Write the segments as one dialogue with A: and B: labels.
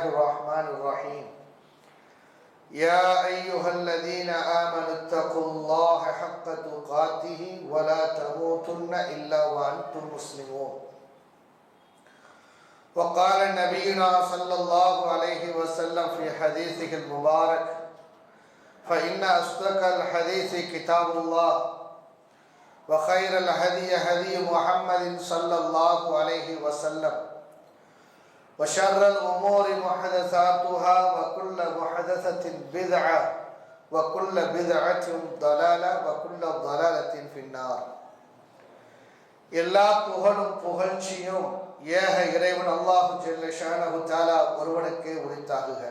A: الرحمن الرحيم يا أيها الذين آمنوا اتقوا الله حق تقاته ولا تموتن إلا وأنتم مسلمون وقال نبينا صلى الله عليه وسلم في حديثه المبارك فإن أصدق الحديث كتاب الله وخير الهدي هدي محمد صلى الله عليه وسلم وشر الأمور محدثاتها وكل محدثة بدعة وكل بدعة ضلالة وكل ضلالة في النار. எல்லா புகழும் புகழ்ச்சியும் ஏக இறைவன் அல்லாஹ் ஜல்ல ஷானஹு தஆலா ஒருவனுக்கே உரித்தாகுக.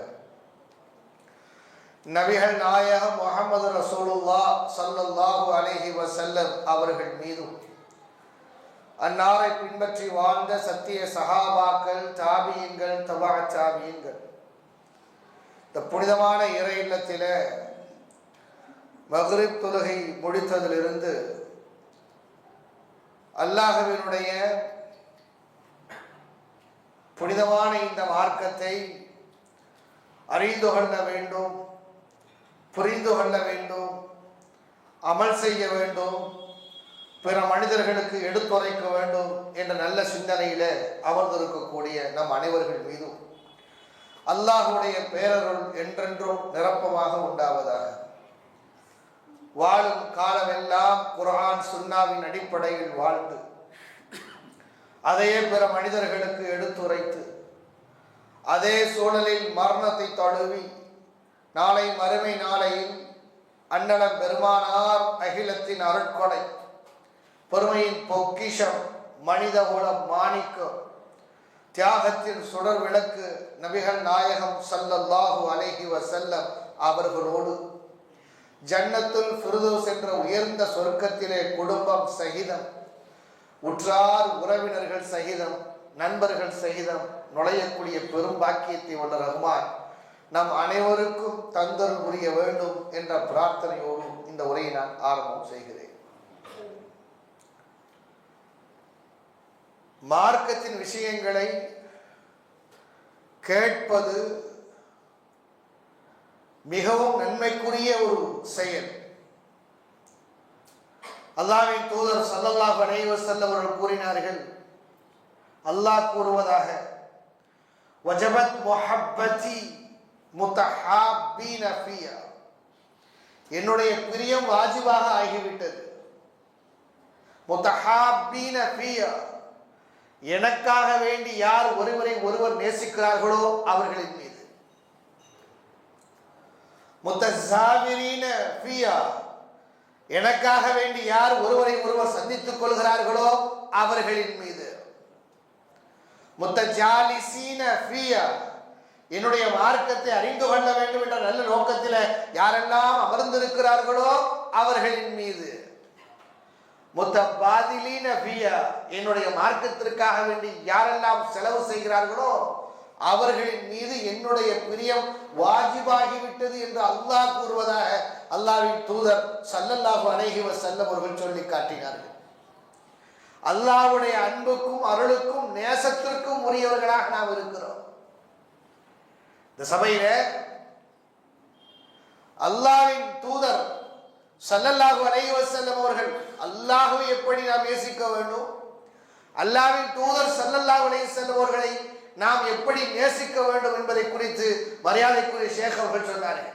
A: நபிகள் நாயகம் முஹம்மது ரசூலுல்லாஹ் ஸல்லல்லாஹு அலைஹி வஸல்லம் அவர்கள் மீதும் அன்னாரை பின்பற்றி வாழ்ந்த சத்திய சஹாபாக்கள், தாபியீன்கள், தபா தாபியீன்கள், இந்த புனிதமான இறை இல்லத்தில மக்ரிப் தொழுகை முடித்ததிலிருந்து அல்லாஹ்வினுடைய புனிதமான இந்த மார்க்கத்தை அறிந்து கொள்ள வேண்டும், புரிந்து கொள்ள வேண்டும், அமல் செய்ய வேண்டும், பிற மனிதர்களுக்கு எடுத்துரைக்க வேண்டும் என்ற நல்ல சிந்தனையில அமர்ந்திருக்கக்கூடிய நம் அனைவர்கள் மீதும் அல்லாஹ்வுடைய பேரருள் என்றென்றும் நிரப்பமாக உண்டாவதாக. வாழும் காலமெல்லாம் குர்ஆன் சுன்னாவின் அடிப்படையில் வாழ்ந்து அதையே பிற மனிதர்களுக்கு எடுத்துரைத்து அதே சூழலில் மரணத்தை தழுவி நாளை மறுமை நாளையில் அன்னலம் பெருமானார் அகிலத்தின் அருட்கொடை பொறுமையின் பொக்கிஷம் மனித குலம் மாணிக்கம் தியாகத்தின் சுடர் விளக்கு நபிகள் நாயகம் ஸல்லல்லாஹு அலைஹி வஸல்லம் அவர்களோடு ஜன்னத்துல் ஃபிர்தௌஸ் என்ற உயர்ந்த சொர்க்கத்திலே குடும்பம் சகிதம் உற்றார் உறவினர்கள் சகிதம் நண்பர்கள் சகிதம் நுழையக்கூடிய பெரும் பாக்கியத்தை உள்ள ரஹ்மான் நம் அனைவருக்கும் தந்தருள் புரிய வேண்டும் என்ற பிரார்த்தனையோடு இந்த உரையை நான் ஆரம்பம் செய்கிறேன். மார்க்கத்தின் விஷயங்களை கேட்பது மிகவும் நன்மைக்குரிய ஒரு செயல். அல்லாஹ்வின் தூதர் ஸல்லல்லாஹு அலைஹி வஸல்லம் அவர்கள் கூறினார்கள், அல்லாஹ் கூறுவதாக, வஜபத் முஹப்பதி முத்தஹாப்பீன ஃபியா, என்னுடைய பிரியம் வாஜிபாக ஆகிவிட்டது. முத்தஹாப்பீன ஃபியா, எனக்காக வேண்டி யார் ஒருவரை ஒருவர் நேசிக்கிறார்களோ அவர்களின் மீது. முத்தஸாவிரீன ஃபியா, எனக்காக வேண்டி யார் ஒருவரை ஒருவர் சந்தித்துக் கொள்கிறார்களோ அவர்களின் மீது. முத்தஜாலிசீன ஃபியா, என்னுடைய மார்க்கத்தை அறிந்து கொள்ள வேண்டும் என்ற நல்ல நோக்கத்தில் யாரெல்லாம் அமர்ந்திருக்கிறார்களோ அவர்களின் மீது. முத்தபாதிலீன ஃபியா, என்னுடைய மார்க்கத்திற்காக வேண்டி யாரெல்லாம் செலவு செய்கிறார்களோ அவர்களின் மீது என்னுடைய பிரியம் வாஜிபாகிவிட்டது என்று அல்லாஹ் கூறுவதாக அல்லாஹ்வின் தூதர் ஸல்லல்லாஹு அலைஹி வஸல்லம் அவர்கள் சொல்லி காட்டினார்கள். அல்லாஹ்வுடைய அன்புக்கும் அருளுக்கும் நேசத்திற்கும் உரியவர்களாக நாம் இருக்கிறோம். இந்த சபையில அல்லாஹ்வின் தூதர் ஸல்லல்லாஹு அலைஹி வஸல்லம் அவர்கள் அல்லாஹ்வை எப்படி நாம் நேசிக்க வேண்டும், அல்லாஹ்வின் தூதர் ஸல்லல்லாஹு அலைஹி வஸல்லம் அவர்களை நாம் எப்படி நேசிக்க வேண்டும் என்பதை குறித்து மரியாதைக்குரிய ஷேக் அவர்கள் சொன்னார்கள்.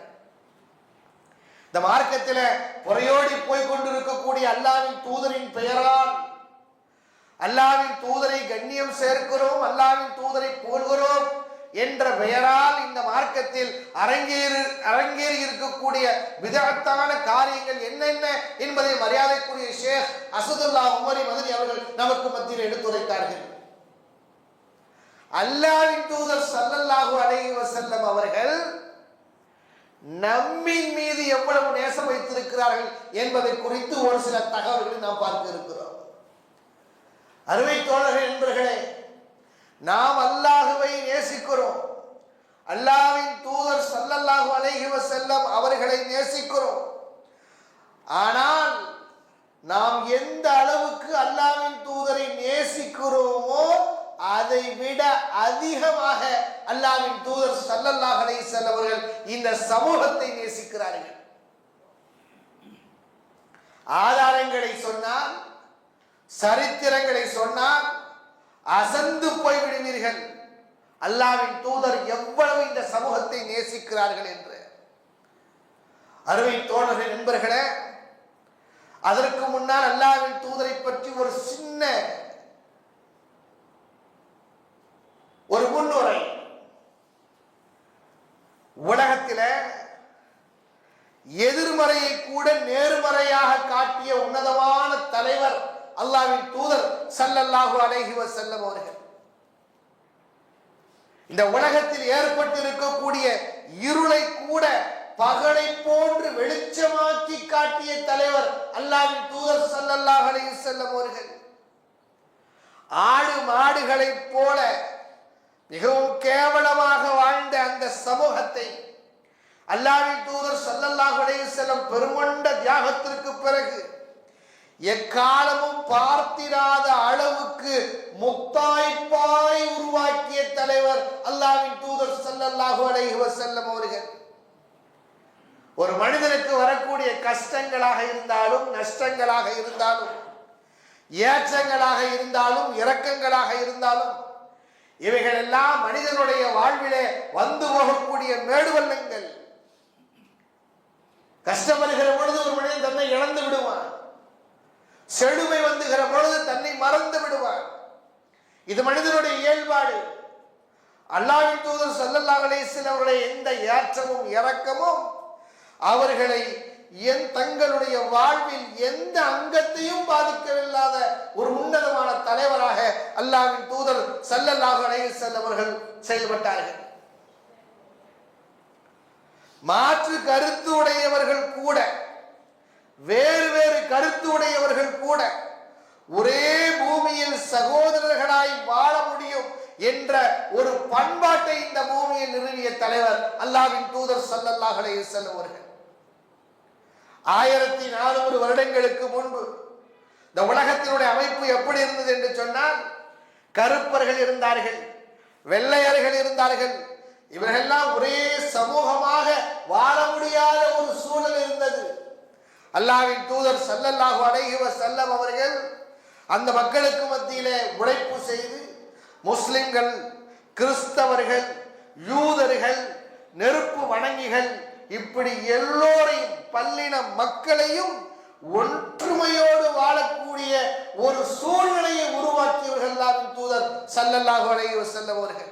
A: இந்த மார்க்கத்தில் புறையோடி போய் கொண்டிருக்கக்கூடிய அல்லாஹ்வின் தூதரின் பெயரால் அல்லாஹ்வின் தூதரை கண்ணியம் சேர்க்கிறோம், அல்லாஹ்வின் தூதரை புகழ்கிறோம் என்ற பெயரால் இந்த மார்க்கத்தில் அரங்கேறி இருக்கக்கூடிய விதத்தான காரியங்கள் என்னென்ன என்பதை மரியாதைக்குரிய ஷேக் அஸதுல்லா உமரி மதனி அவர்கள் நமக்கு மத்தியில் எடுத்துரைத்தார்கள். அல்லாஹ்வின் தூதர் ஸல்லல்லாஹு அலைஹி வஸல்லம் அவர்கள் நம்மின் மீது எவ்வளவு நேசம் வைத்திருக்கிறார்கள் என்பதை குறித்து ஒரு சில தகவல்களை நாம் பார்க்க இருக்கிறோம். அருமை தோழர்கள் என்பர்களே, நாம் அல்லாஹ்வை நேசிக்கிறோம், அல்லாஹ்வின் தூதர் ஸல்லல்லாஹு அலைஹி வஸல்லம் அவர்களை நேசிக்கிறோம். ஆனால் நாம் எந்த அளவுக்கு அல்லாஹ்வின் தூதரை நேசிக்கிறோமோ அதை விட அதிகமாக அல்லாஹ்வின் தூதர் ஸல்லல்லாஹு அலைஹி வஸல்லம் அவர்கள் இந்த சமூகத்தை நேசிக்கிறார்கள். ஆதாரங்களை சொன்னால், சரித்திரங்களை சொன்னால் அசந்து போய் விடுவீர்கள். அல்லாஹ்வின் தூதர் எவ்வளவு இந்த சமூகத்தை நேசிக்கிறார்கள் என்று. அருமை தோழர்கள், நண்பர்களே, அதற்கு முன்னால் அல்லாஹ்வின் தூதரை பற்றி ஒரு சின்ன ஒரு முன்னுரை. உலகத்தில் எதிர்மறையை கூட நேர்மறையாக காட்டிய உன்னதமான தலைவர் அல்லாஹ்வின் தூதர் ஸல்லல்லாஹு அலைஹி வஸல்லம் அவர்கள். இந்த உலகத்தில் ஏற்பட்டிருக்கக்கூடிய இருளை கூட பகலை போன்று வெளிச்சமாக்கி காட்டிய தலைவர் அல்லாஹ்வின் தூதர் ஸல்லல்லாஹு அலைஹி வஸல்லம் அவர்கள். ஆடு மாடுகளைப் போல மிகவும் கேவலமாக வாழ்ந்த அந்த சமூகத்தை அல்லாஹ்வின் தூதர் ஸல்லல்லாஹு அலைஹி வஸல்லம் பெருங்கொண்ட தியாகத்திற்கு பிறகு எக்காலமும் பார்த்திராத அளவுக்கு முத்தாய்ப்பாய் உருவாக்கிய தலைவர் அல்லாஹ்வின் தூதர் ஸல்லல்லாஹு அலைஹி வஸல்லம் அவர்கள். ஒரு மனிதனுக்கு வரக்கூடிய கஷ்டங்களாக இருந்தாலும், நஷ்டங்களாக இருந்தாலும், ஏற்றங்களாக இருந்தாலும், இரக்கங்களாக இருந்தாலும், இவைகள் எல்லாம் மனிதனுடைய வாழ்விலே வந்து போகக்கூடிய மேடுவள்ளங்கள். கஷ்டம் வருகிற பொழுது ஒரு மனிதன் தன்னை இழந்து விடுவான். செழுமை வந்துகிற பொழுது தன்னை மறந்து விடுவான். இது மனிதனுடைய இயல்பாடு. அல்லாஹ்வின் தூதர் ஸல்லல்லாஹு அலைஹி வஸல்லம் அவருடைய எந்த ஏற்றமும் இரக்கமும் அவர்களை தங்களுடைய வாழ்வில் எந்த அங்கத்தையும் பாதிக்கவில்லாத ஒரு உன்னதமான தலைவராக அல்லாஹ்வின் தூதர் ஸல்லல்லாஹு அலைஹி வஸல்லம் அவர்கள் செயல்பட்டார்கள். மாற்று கருத்து உடையவர்கள் கூட, வேறு வேறு கருத்து உடையவர்கள் கூட ஒரே பூமியில் சகோதரர்களாய் வாழ முடியும் என்ற ஒரு பண்பாட்டை இந்த பூமியில் நிறுவிய தலைவர் அல்லாஹ்வின் தூதர் ஸல்லல்லாஹு அலைஹி வஸல்லம் அவர்கள். 1400 வருடங்களுக்கு முன்பு இந்த உலகத்தினுடைய அமைப்பு எப்படி இருந்தது என்று சொன்னால், கருப்பர்கள் இருந்தார்கள், வெள்ளையர்கள் இருந்தார்கள். இவர்களெல்லாம் ஒரே சமூகமாக வாழ முடியாத ஒரு சூழல் இருந்தது. அல்லாஹ்வின் தூதர் ஸல்லல்லாஹு அலைஹி வஸல்லம் அவர்கள் அந்த மக்களுக்கு மத்தியிலே உழைப்பு செய்து முஸ்லிம்கள், கிறிஸ்தவர்கள், யூதர்கள், நெருப்பு வணங்கிகள், இப்படி எல்லோரையும் பல்லின மக்களையும் ஒற்றுமையோடு வாழக்கூடிய ஒரு சூழ்நிலையை உருவாக்கியவர்கள் அல்லாஹ்வின் தூதர் ஸல்லல்லாஹு அலைஹி வஸல்லம் அவர்கள்.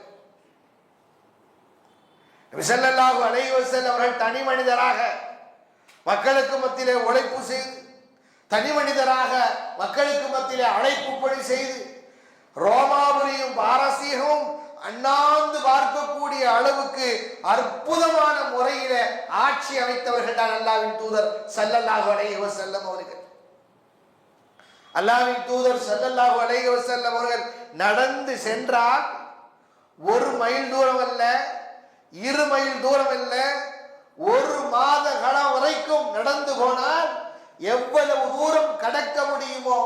A: ஸல்லல்லாஹு அலைஹி வஸல்லம் அவர்கள் தனி மனிதராக மக்களுக்கு மத்தியிலே உழைப்பு செய்து, தனி மனிதராக மக்களுக்கு மத்தியிலே அழைப்பு பணி செய்து, ரோமாபுரியும் பாரசீகமும் அண்ணாந்து பார்க்கக்கூடிய அளவுக்கு அற்புதமான முறையில ஆட்சி அமைத்தவர்கள் தான் அல்லாஹ்வின் தூதர் ஸல்லல்லாஹு அலைஹி வஸல்லம் அவர்கள். அல்லாஹ்வின் தூதர் ஸல்லல்லாஹு அலைஹி வஸல்லம் அவர்கள் நடந்து சென்றால் 1 மைல் தூரம் அல்ல, 2 மைல் தூரம் அல்ல, 1 மாத காலம் வரைக்கும் நடந்து போனால் எவ்வளவு தூரம் கடக்க முடியுமோ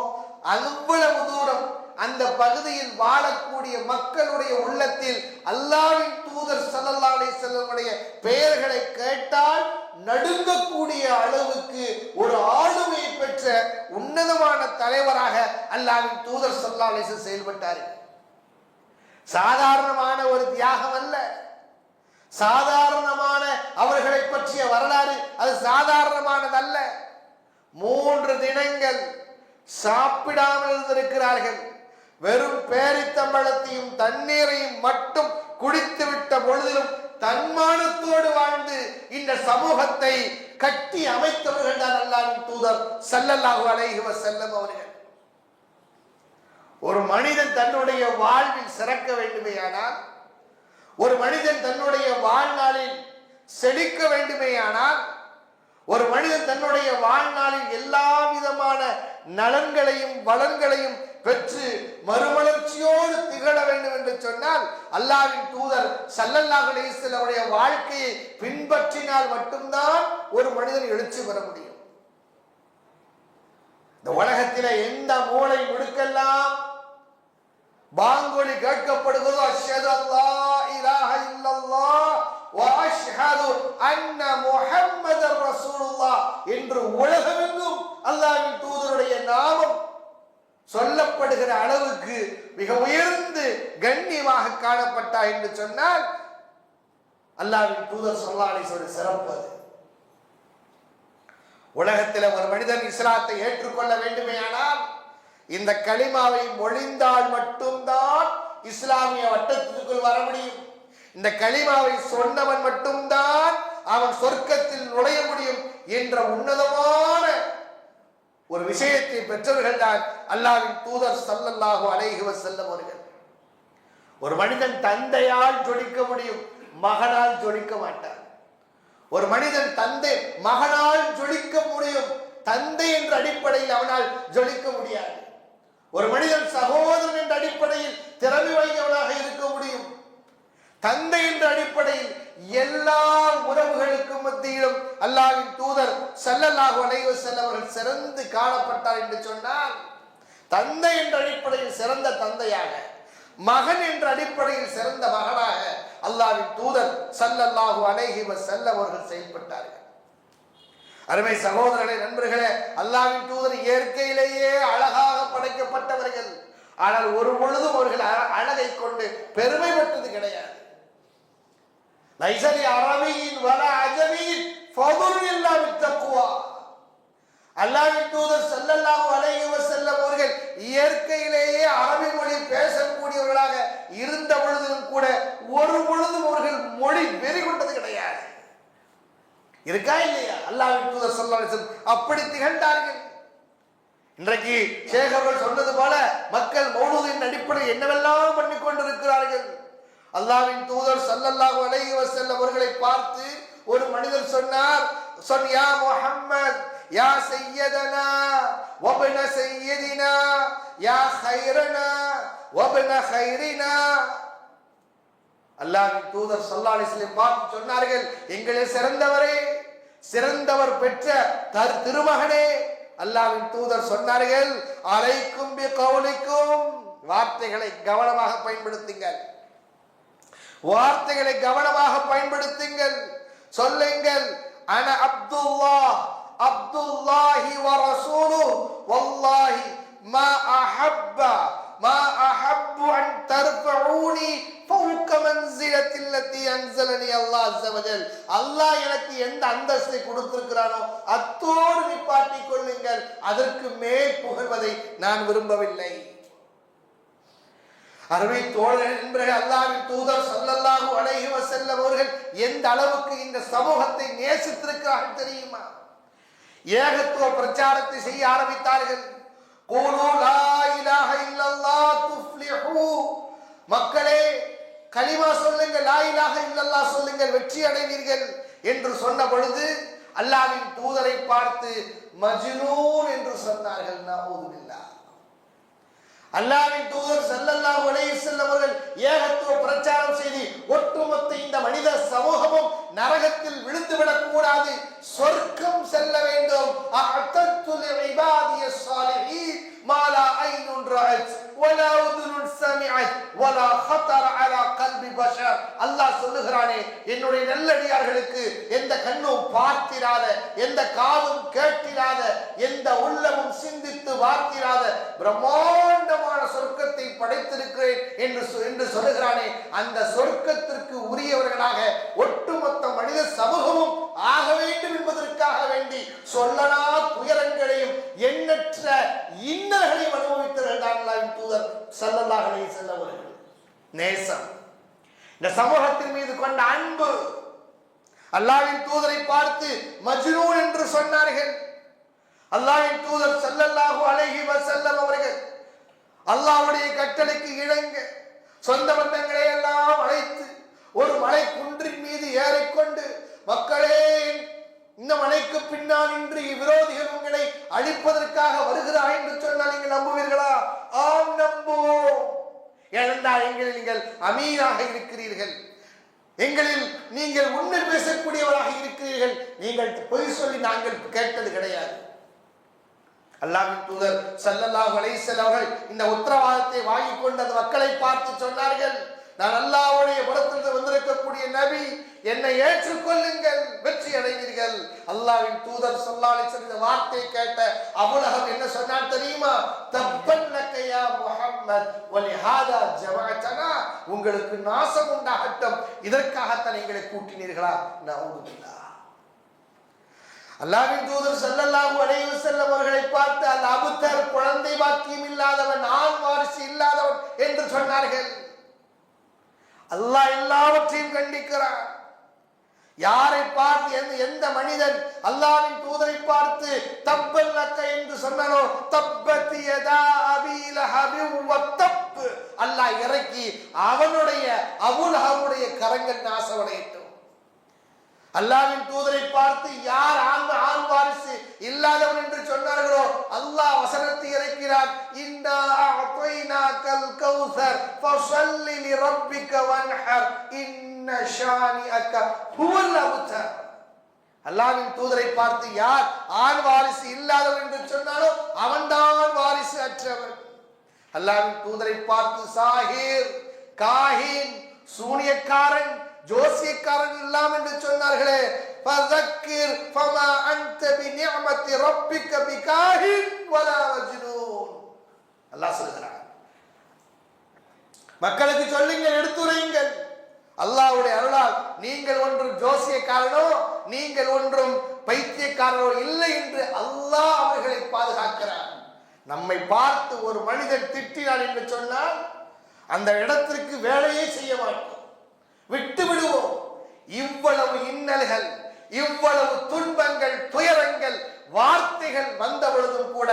A: அவ்வளவு தூரம் அந்த பகுதியில் வாழக்கூடிய மக்களுடைய உள்ளத்தில் அல்லாஹ்வின் தூதர் ஸல்லல்லாஹு அலைஹி வஸல்லம் உடைய பெயர்களை கேட்டால் நடுங்கக்கூடிய அளவுக்கு ஒரு ஆளுமையை பெற்ற உன்னதமான தலைவராக அல்லாஹ்வின் தூதர் ஸல்லல்லாஹு அலைஹி வஸல்லம் செயல்பட்டார்கள். சாதாரணமான ஒரு தியாகம் அல்ல, சாதாரணமான அவர்களை பற்றிய வரலாறு அது சாதாரணமானதல்ல. 3 தினங்கள் சாப்பிடாமல் இருந்திருக்கிறார்கள். வெறும் பேரித்தம்பழத்தையும் தண்ணீரையும் மட்டும் குடித்து விட்ட பொழுதிலும் தன்மானத்தோடு வாழ்ந்து இந்த சமூகத்தை கட்டி அமைத்தவர்கள் தான் அல்லாஹ்வின் தூதர் ஸல்லல்லாஹு அலைஹி வஸல்லம் அவர்கள். ஒரு மனிதன் தன்னுடைய வாழ்வில் சிறக்க வேண்டுமேயானால், ஒரு மனிதன் தன்னுடைய வாழ்நாளில் செழிக்க வேண்டுமேயானால், ஒரு மனிதன் தன்னுடைய வாழ்நாளில் எல்லா விதமான நலன்களையும் வளங்களையும் பெற்று மறுமலர்ச்சியோடு திகழ வேண்டும் என்று சொன்னால் அல்லாஹ்வின் தூதர் ஸல்லல்லாஹு அலைஹி வஸல்லம் உடைய வாழ்க்கையை பின்பற்றினால் மட்டும்தான் ஒரு மனிதன் எழுச்சி பெற முடியும். இந்த உலகத்தில எந்த மூலை முடுக்கெல்லாம் பாங்கொலி கேட்கப்படுகிறதோ அஷ்ஹது அல்லா இலாஹ இல்லல்லாஹ் வ அஷ்ஹது அன்ன முஹம்மதர் ரசூலுல்லாஹ் என்று உலகமெங்கும் அல்லாஹ்வின் தூதருடைய நாமம் சொல்லப்படுகிற அளவுக்கு மிக உயர்ந்து கண்ணியமாக காணப்பட்டார் என்று சொன்னால் அல்லாஹ்வின் தூதர் ஸல்லல்லாஹு அலைஹி வஸல்லம் சிறப்பு அது. உலகத்தில் ஒரு மனிதன் இஸ்லாத்தை ஏற்றுக்கொள்ள வேண்டுமேயானால் இந்த கலிமாவை மொழிந்தால் மட்டும்தான் இஸ்லாமிய வட்டத்திற்குள் வர முடியும். இந்த கலிமாவை சொன்னவன் மட்டும்தான் அவன் சொர்க்கத்தில் நுழைய முடியும் என்ற உன்னதமான ஒரு விஷயத்தை பெற்றவர்கள் தான் அல்லாஹ்வின் தூதர் ஸல்லல்லாஹு அலைஹி வஸல்லம் அவர்கள். ஒரு மனிதன் தந்தையால் ஜொலிக்க முடியும், மகனால் ஜொலிக்க மாட்டார். ஒரு மனிதன் தந்தை மகனால் ஜொலிக்க முடியும், தந்தை என்ற அடிப்படையில் அவனால் ஜொலிக்க முடியாது. ஒரு மனிதன் சகோதரன் என்ற அடிப்படையில் திறமை வாய்ந்தவனாக இருக்க முடியும். தந்தை என்ற அடிப்படையில் எல்லா உறவுகளுக்கும் மத்தியிலும் அல்லாஹ்வின் தூதர் ஸல்லல்லாஹு அலைஹி வஸல்லம் அவர்கள் சிறந்து காணப்பட்டார் என்று சொன்னால், தந்தை என்ற அடிப்படையில் சிறந்த தந்தையாக, மகன் என்ற அடிப்படையில் சிறந்த மகனாக அல்லாஹ்வின் தூதர் ஸல்லல்லாஹு அலைஹி வஸல்லம் அவர்கள் செயல்பட்டார்கள். அருமை சகோதரர்களே, நண்பர்களே, அல்லாஹ்வின் தூதர் இயற்கையிலேயே அழகாக படைக்கப்பட்டவர்கள். ஆனால் ஒரு பொழுதும் அவர்கள் அழகை கொண்டு பெருமை பெற்றது கிடையாது. லைஸலி அரபியின் வலா அஜமியின் ஃபதுல் இல்லா பித்தக்வா. அல்லாஹ்வின் தூதர் ஸல்லல்லாஹு அலைஹி வஸல்லம் அவர்கள் இயற்கையிலேயே அரபி மொழி பேசக்கூடியவர்களாக இருந்த பொழுதிலும் கூட ஒரு பொழுதும் அவர்கள் மொழி வெறி கொண்டது கிடையாது. இருக்கா இல்லையா? அல்லாஹ்வின் தூதர் ஸல்லல்லாஹு அலைஹி வஸல்லம் அப்படி திகழ்ந்தார்கள். இன்றைக்கு ஷேகர்கள் சொன்னது போல மக்கள் மௌலூதின் அடிப்படையில் என்னவெல்லாம் பண்ணி கொண்டிருக்கிறார்கள். அல்லாஹ்வின் தூதர் ஸல்லல்லாஹு அலைஹி வஸல்லம் அவர்களை பார்த்து ஒரு மனிதர் சொன்னார், யா முஹம்மத் யா சய்யதனா வப்ன சய்யதினா யா கைரனா வப்ன கைரினா. அல்லாஹ்வின் தூதர் ஸல்லல்லாஹு அலைஹி வஸல்லம் பார்த்து சொன்னார்கள், எங்களே சிறந்தவரே, சிறந்தவர் பெற்ற திருமகனே. அல்லாஹ்வின் தூதர் சொன்னார்கள், அலைக்கும் பி கௌலிக்கும். வார்த்தைகளை கவனமாக பயன்படுத்துங்கள், வார்த்தைகளை கவனமாக பயன்படுத்துங்கள். சொல்லுங்கள், அன அப்துல்லாஹ் அப்துல்லாஹி வ ரசூலுஹு வல்லாஹி மா அஹப்பு அன் தர்ஃபஊனி ஃபௌக மன்ஸிலத்தி அல்லதி அன்ஸலனி அல்லாஹ் அஸ்ஸ வஜல். அல்லாஹ் எனக்கு எந்த அந்தஸ்தை கொடுத்திருக்கிறானோ அத்தோடு நிப்பாட்டிக் கொள்ளுங்கள், அதற்கு மேல் புகழ்வதை நான் விரும்பவில்லை. அருமை தோழர்கள் என்பவர்கள், அல்லாஹ்வின் தூதர் ஸல்லல்லாஹு அலைஹி வஸல்லம் அவர்கள் எந்த அளவுக்கு இந்த சமூகத்தை நேசித்திருக்கிறார்கள் தெரியுமா? ஏகத்துவ பிரச்சாரத்தை செய்ய ஆரம்பித்தார்கள். கூலு லா இலாஹ இல்லல்லாஹ் துஃப்லிஹு. மக்களே, கலிமா சொல்லுங்கள், லா இலாஹ இல்லல்லாஹ் சொல்லுங்கள், வெற்றி அடைவீர்கள் என்று சொன்ன பொழுது அல்லாஹ்வின் தூதரை பார்த்து மஜ்னூன் என்று சொன்னார்கள். நஊது பில்லாஹ். அல்லாஹ்வின் தூதர் ஸல்லல்லாஹு அலைஹி வஸல்லம் அவர்கள் ஏகத்துவ பிரச்சாரம் செய்து ஒட்டுமொத்த இந்த மனித சமூகமும் நரகத்தில் விழுந்துவிடக் கூடாது, சொர்க்கம் செல்ல வேண்டும். அஅதத்து லிஇபாதிய ஸாலிஹீன் மா லா ஐனுன் ரஅத் வலா உதுனுன் சமிஅத் வலா خطر على قلب بشر. அல்லாஹ் சொல்லுகிறானே, என்னுடைய நல்லடியார்களுக்கு எந்த கண்ணும் பார்த்திராத, எந்த காதும் கேட்டிராத, எந்த உள்ளமும் சிந்தித்து பார்த்திராத பிரம்மாண்டமான சொர்க்கத்தை படைத்திருக்கிறேன் என்று சொல்லுகிறானே, அந்த சொர்க்கத்திற்கு உரியவர்களாக ஒட்டுமொத்த மனித சமூகமும் ஆக வேண்டும் என்பதற்காக வேண்டி சொல்லனா துயரங்களையும் எண்ணற்ற இன்னல்களையும் அனுபவித்தவர்கள் தான் அல்லாஹ்வின் தூதர் ஸல்லல்லாஹு அலைஹி வஸல்லம் அவர்கள். நேசம், இந்த சமூகத்தின் மீது கொண்ட அன்பு. அல்லாஹ்வின் தூதரை பார்த்து மஜ்னூன் என்று சொன்னார்கள். அல்லாஹ்வின் தூதர் ஸல்லல்லாஹு அலைஹி வஸல்லம் அவர்கள் அல்லாஹ்வுடைய கட்டளைக்கு இணங்க சொந்த பந்தங்களை எல்லாம் அழைத்து ஒரு மலை குன்றின் மீது ஏறிக்கொண்டு, மக்களே, இந்த மலைக்கு பின்னால் இன்று விரோதிகள் உங்களை அழிப்பதற்காக வருகிறார் என்று சொன்னால் நீங்கள் நம்புவீர்களா? ஆம், நம்புவோம். ஏனென்றால் எங்களில் நீங்கள் அமீனாக இருக்கிறீர்கள், எங்களில் நீங்கள் உண்மை பேசக்கூடியவராக இருக்கிறீர்கள், நீங்கள் பொய் சொல்லி நாங்கள் கேட்டது கிடையாது. அல்லாஹ்வின் தூதர் ஸல்லல்லாஹு அலைஹி வஸல்லம் அவர்கள் இந்த உத்தரவாதத்தை வாங்கிக் கொண்டு அந்த மக்களை பார்த்து சொன்னார்கள், நான் அல்லாஹ்வுடைய புறத்திலிருந்து வந்திருக்கக்கூடிய நபி, என்னை ஏற்றுக்கொள்ளுங்கள், வெற்றி அடைவீர்கள். அல்லாஹ்வின் தூதர் ஸல்லல்லாஹு அலைஹி வஸல்லம் இந்த வார்த்தையை கேட்ட அபூ லஹப் என்ன சொன்னான் தெரியுமா? தப்பன்னக யா முஹம்மத் வலிஹாதா ஜமஅதனா, உங்களுக்கு நாசம் உண்டாகட்டும், இதற்காகத்தான் எங்களை கூட்டினீர்களா? நஊது பில்லாஹ். அல்லாஹ்வின் தூதர் ஸல்லல்லாஹு அலைஹி வஸல்லம் அவர்களை பார்த்து அல் அபுதர், குழந்தை பாக்கியம் இல்லாதவன், ஆண் வாரிசு இல்லாதவன் என்று சொன்னார்கள். அல்லாஹ் எல்லாவற்றையும் கண்டிக்கிறான். யாரை பார்த்து எந்த மனிதன் அல்லாஹ்வின் தூதரை பார்த்து தப்பல்லக்க என்று சொன்னானோ, தப்பத் யதா அபீ லஹப் வத்தப், அல்லாஹ் இறக்கி அவனுடைய அபூ லஹபுடைய கரங்கள் நாசமடையட்டும். அல்லாஹ்வின் தூதரை பார்த்து யார் ஆண் வாரிசு இல்லாதவன் என்று சொன்னார்களோ, அல்லாஹ் வசனத்தை இறக்கிறான், இன்னா அஅதைனாகல் கௌஸர் ஃபஸல்லி லிரப்பிக வன்ஹர் இன்ன ஷானிஅக ஹுவல் அப்தர். அல்லாஹ்வின் தூதரை பார்த்து யார் ஆண் வாரிசு இல்லாதவன் என்று சொன்னாலோ அவன்தான் வாரிசு அற்றவன். அல்லாஹ்வின் தூதரை பார்த்து சாஹிர், காஹின், சூனியக்காரன், ஜோசியக்காரன் இல்லாம் என்று சொன்னார்களே, ஃபதக்கிர் ஃபமா அன்த பிநிஅமத்தி ரப்பிக பிகாஹின் வலா மஜ்னூன். அல்லாஹ் சொல்கிறார், மக்களுக்கு சொல்லுங்கள், எடுத்துரையுங்கள், அல்லாஹ்வுடைய அருளால் நீங்கள் ஒன்றும் ஜோசியக்காரனோ நீங்கள் ஒன்றும் பைத்தியக்காரனோ இல்லை என்று அல்லாஹ் அவர்களை பாதுகாக்கிறார். நம்மை பார்த்து ஒரு மனிதன் திட்டினான் என்று சொன்னால் அந்த இடத்திற்கு வேலையே செய்ய மாட்டோம், விட்டு விடுவோம். இவ்வளவு இன்னல்கள், இவ்வளவு துன்பங்கள், துயரங்கள், வார்த்தைகள் வந்த பொழுதும் கூட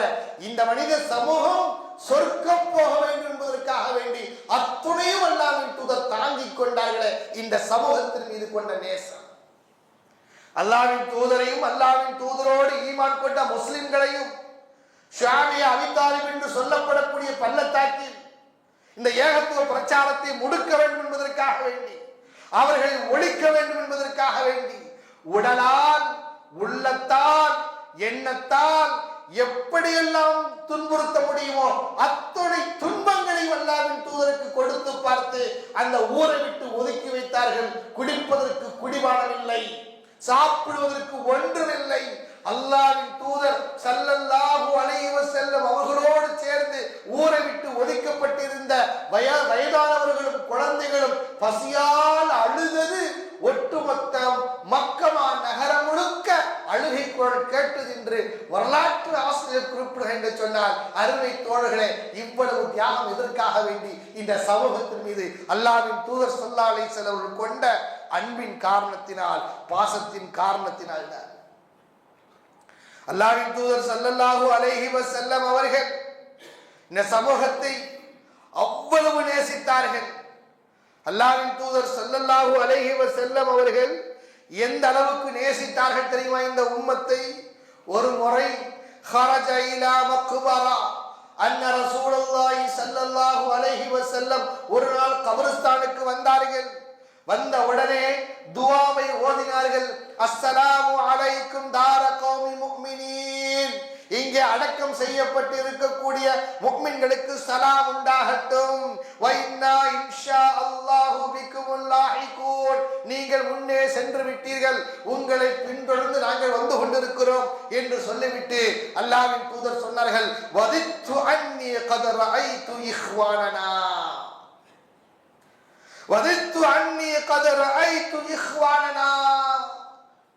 A: இந்த மனித சமூகம் சொர்க்கம் போக வேண்டும் என்பதற்காக வேண்டி அத்துணையும் அல்லாஹ்வின் தூதர் தாங்கிக் கொண்டார்களே, இந்த சமூகத்தின் மீது கொண்ட நேசம். அல்லாஹ்வின் தூதரையும் அல்லாஹ்வின் தூதரோடு ஈமான் கொண்ட முஸ்லிம்களையும் ஷாமியா அபீ தாலிப் என்று சொல்லப்படக்கூடிய பள்ளத்தாக்கில் இந்த ஏகத்துவ பிரச்சாரத்தை முடுக்க வேண்டும் என்பதற்காக வேண்டி, அவர்களை ஒழிக்க வேண்டும் என்பதற்காக வேண்டி உடலால், உள்ளத்தால், எண்ணத்தால் எப்படியெல்லாம் துன்புறுத்த முடியுமோ அத்தனை துன்பங்களை அல்லாஹ்வின் தூதருக்கு கொடுத்து பார்த்து அந்த ஊரை விட்டு ஒதுக்கி வைத்தார்கள். குடிப்பதற்கு குடிபானம் இல்லை, சாப்பிடுவதற்கு ஒன்றுமில்லை. அல்லாஹ்வின் தூதர் ஸல்லல்லாஹு அலைஹி வஸல்லம் அவர்களோடு சேர்ந்து ஊரை விட்டு ஒதுக்கப்பட்டிருந்த வயதானவர்களும் குழந்தைகளும் பசியால் அழுதது ஒட்டுமொத்த மக்கமா நகரம் முழுக்க அழுகை குரல் கேட்டது என்று வரலாற்று ஆசிரியர் குறிப்பிடுகிறார் என்று சொன்னால், அருமை தோழர்களே, இவ்வளவு தியாகம் எதற்காக வேண்டி? இந்த சமூகத்தின் மீது அல்லாஹ்வின் தூதர் ஸல்லல்லாஹு அலைஹி வஸல்லம் அவர்கள் கொண்ட அன்பின் காரணத்தினால், பாசத்தின் காரணத்தினால் தான். அல்லாஹ்வின் தூதர் ஸல்லல்லாஹு அலைஹி வஸல்லம் அவர்கள் இந்த சமூகத்தை அவ்வளவு நேசித்தார்கள். அல்லாஹ்வின் தூதர் ஸல்லல்லாஹு அலைஹி வஸல்லம் அவர்கள் எந்த அளவுக்கு நேசித்தார்கள் தெரியுமா இந்த உம்மத்தை? ஒரு முறை خرج الى مقبرة அன்ன ரசூலுல்லாஹி ஸல்லல்லாஹு அலைஹி வஸல்லம் ஒரு நாள் கபரிஸ்தானுக்கு வந்தார்கள். வந்த உடனே துஆவை ஓதினார்கள். அஸ்ஸலாமு அலைக்கும் தார கௌமி முஃமினீன், இங்கே அடக்கம் செய்யப்பட்டு இருக்கக்கூடிய முஃமின்களுக்கு சலாம் உண்டாகட்டும். வ இன்னா இன்ஷா அல்லாஹு பிகுமுல் லாஹிகூன், நீங்கள் முன்னே சென்று விட்டீர்கள், உங்களை பின்தொடர்ந்து நாங்கள் வந்து கொண்டிருக்கிறோம் என்று சொல்லிவிட்டு அல்லாஹ்வின் தூதர் சொன்னார்கள், வதித்து அன்னி கத் ரஅய்து இஹ்வானனா, வதித்து அன்னி கத் ரஅய்து இஹ்வானனா.